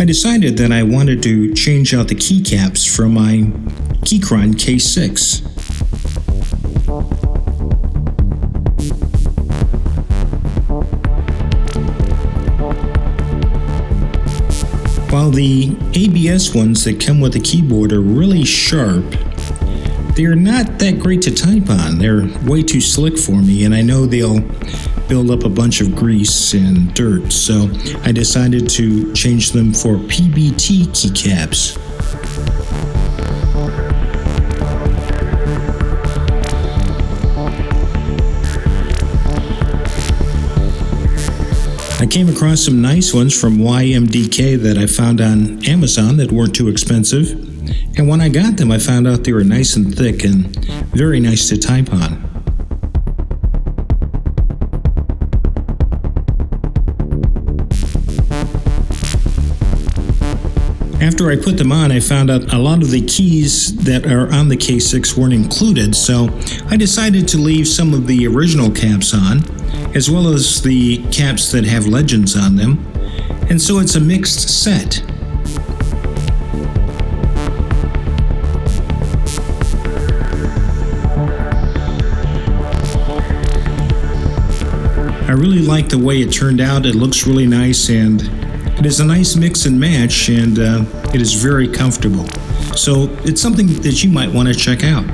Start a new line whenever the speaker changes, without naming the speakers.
I decided that I wanted to change out the keycaps from my Keychron K6. While the ABS ones that come with the keyboard are really sharp, they're not that great to type on. They're way too slick for me, and I know they'll build up a bunch of grease and dirt, so I decided to change them for PBT keycaps. I came across some nice ones from YMDK that I found on Amazon that weren't too expensive, and when I got them I found out they were nice and thick and very nice to type on. After I put them on, I found out a lot of the keys that are on the K6 weren't included, so I decided to leave some of the original caps on, as well as the caps that have legends on them, and so it's a mixed set. I really like the way it turned out. It looks really nice, and it is a nice mix and match, and it is very comfortable. So it's something that you might want to check out.